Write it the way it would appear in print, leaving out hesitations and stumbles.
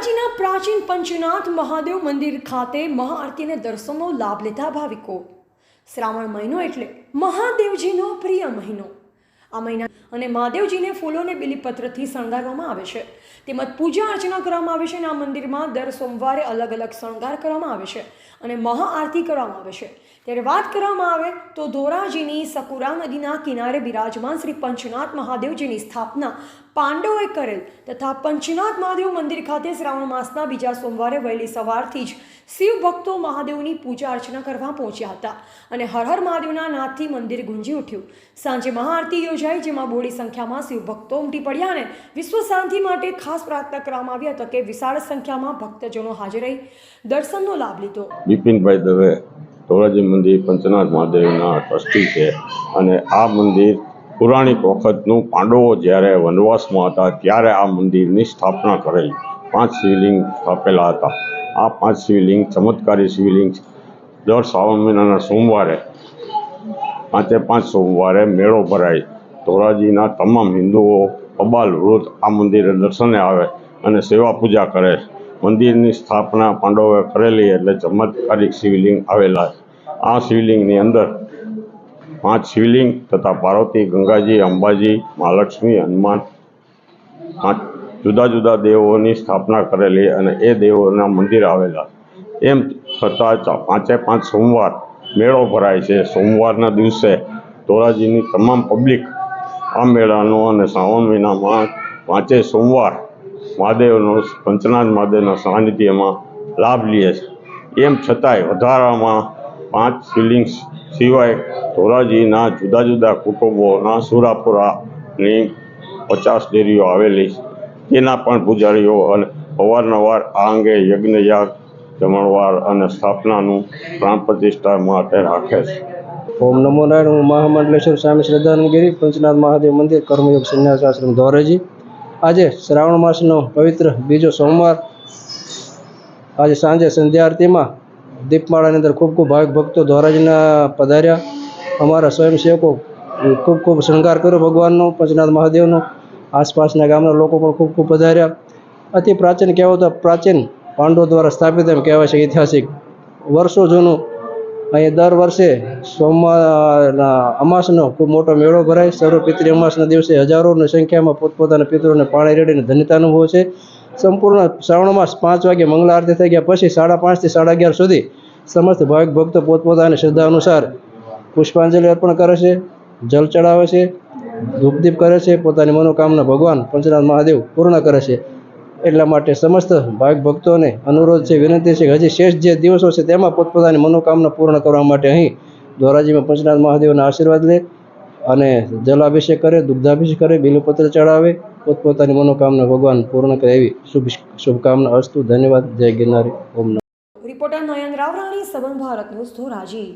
ધોરાજીના પ્રાચીન પંચનાથ મહાદેવ મંદિર ખાતે મહાઆરતીને દર્શનનો લાભ લેતા ભાવિકો। શ્રાવણ મહિનો એટલે મહાદેવજીનો પ્રિય મહિનો। આ મહિના અને મહાદેવજીને ફૂલો અને બીલીપત્રથી શણગારવામાં આવે છે, તેમજ પૂજા અર્ચના કરવામાં આવે છે અને આ મંદિરમાં દર સોમવારે અલગ અલગ શણગાર કરવામાં આવે છે અને મહાઆરતી કરવામાં આવે છે। ત્યારે વાત કરવામાં આવે તો ધોરાજીની સકુરા નદીના કિનારે બિરાજમાન શ્રી પંચનાથ મહાદેવજીની સ્થાપના પાંડવોએ કરેલ તથા પંચનાથ મહાદેવ મંદિર ખાતે શ્રાવણ માસના બીજા સોમવારે વહેલી સવારથી જ શિવ ભક્તો મહાદેવની પૂજા અર્ચના કરવા પહોંચ્યા હતા અને હર હર મહાદેવના નાદથી મંદિર ગુંજી ઉઠ્યું। સાંજે મહાઆરતી યોજાઈ, જેમાં બહોળી સંખ્યામાં શિવ ભક્તો ઉમટી પડ્યા અને વિશ્વ શાંતિ માટે ખાસ પ્રાર્થના કરવામાં આવી હતી કે વિશાળ સંખ્યામાં ભક્તજનો હાજર રહી દર્શનનો લાભ લીધો। બિપિનભાઈ દવે ધોરાજી મંદિર પંચનાથ મહાદેવના ટ્રસ્ટી છે અને આ મંદિર પૌરાણિક વખતનું પાંડવો જ્યારે વનવાસમાં હતા ત્યારે આ મંદિરની સ્થાપના કરેલી। 5 શિવલિંગ સ્થાપેલા હતા। આ 5 શિવલિંગ ચમત્કારી શિવલિંગ દર શ્રાવણ મહિનાના સોમવારે 5 સોમવારે મેળો ભરાય। ધોરાજીના તમામ હિન્દુઓ અબાલ વૃદ્ધ આ મંદિરે દર્શને આવે અને સેવા પૂજા કરે। મંદિરની સ્થાપના પાંડવોએ કરેલી એટલે ચમત્કારિક શિવલિંગ આવેલા। આ શિવલિંગની અંદર 5 શિવલિંગ તથા પાર્વતી, ગંગાજી, અંબાજી, મહાલક્ષ્મી, હનુમાન, 5 જુદા જુદા દેવોની સ્થાપના કરેલી અને એ દેવોના મંદિર આવેલા। એમ છતાં 5 સોમવાર મેળો ભરાય છે। સોમવારના દિવસે ધોરાજીની તમામ પબ્લિક આ મેળાનો અને શ્રાવણ મહિનામાં 5 સોમવાર મહાદેવનો પંચનાથ મહાદેવના સાનિધ્યમાં લાભ લે છે। એમ છતાંય વધારામાં 5 શિવલિંગ સિવાય ધોરાજીના જુદા જુદા કુટુંબોના સુરાપુરાની 50 ડેરીઓ આવેલી છે, તેના પણ પૂજારીઓ અને અવારનવાર આ અંગે યજ્ઞયાગ, જમણવાર અને સ્થાપનાનું પ્રાણ પ્રતિષ્ઠા માટે રાખે છે। ઓમ નમો નારાયણ। હું મહામંડલેશ્વર સ્વામી શ્રદ્ધાનગીરી પંચનાથ મહાદેવ મંદિર કર્મયોગ સંન્યાસ આશ્રમ ધોરાજી। આજે શ્રાવણ માસનો પવિત્ર બીજો સોમવાર, આજે સાંજે સંધ્યા આરતીમાં દીપમાળાની અંદર ખૂબ ભાવિક ભક્તો ધોરાજીના પધાર્યા। અમારા સ્વયંસેવકો ખૂબ શણગાર કર્યો ભગવાનનો, પંચનાથ મહાદેવનો। આસપાસના ગામના લોકો પણ ખૂબ પધાર્યા। અતિ પ્રાચીન કહેવાતો પ્રાચીન પાંડવો દ્વારા સ્થાપિત એમ કહેવાય છે, ઐતિહાસિક વર્ષો જૂનું અહીં દર વર્ષે અમાસનો ખૂબ મોટો મેળો ભરાય। સર્વપિતૃ અમાસના દિવસે હજારોની સંખ્યામાં પોતપોતાના પિતૃઓને પાણી રેડીને ધન્યતા અનુભવે છે। સંપૂર્ણ શ્રાવણ માસ 5 વાગે મંગળા આરતી થઈ ગયા પછી 11:30 થી 11:30 સુધી સમસ્ત ભાવિક ભક્તો પોતપોતાની શ્રદ્ધા અનુસાર પુષ્પાંજલિ અર્પણ કરે છે, જલ ચડાવે છે, ધૂપદીપ કરે છે, પોતાની મનોકામના ભગવાન પંચનાથ મહાદેવ પૂર્ણ કરે છે। એટલા માટે સમસ્ત ભાવિક ભક્તોને અનુરોધ છે, વિનંતી છે કે હજી શેષ જે દિવસો છે તેમાં પોતપોતાની મનોકામના પૂર્ણ કરવા માટે અહીં ધોરાજીમાં પંચનાથ મહાદેવના આશીર્વાદ લે અને જલાભિષેક કરે, દુગ્ધાભિષેક કરે, બીલીપત્ર ચડાવે, પોતપોતાની મનોકામના ભગવાન પૂર્ણ કરે એવી શુભકામના અસ્તુ। ધન્યવાદ। જય ગિરનારી। ઓમ નમઃ। રિપોર્ટર નયન રાવરાણી, સંબંધ ભારત ન્યૂઝ, ધોરાજી।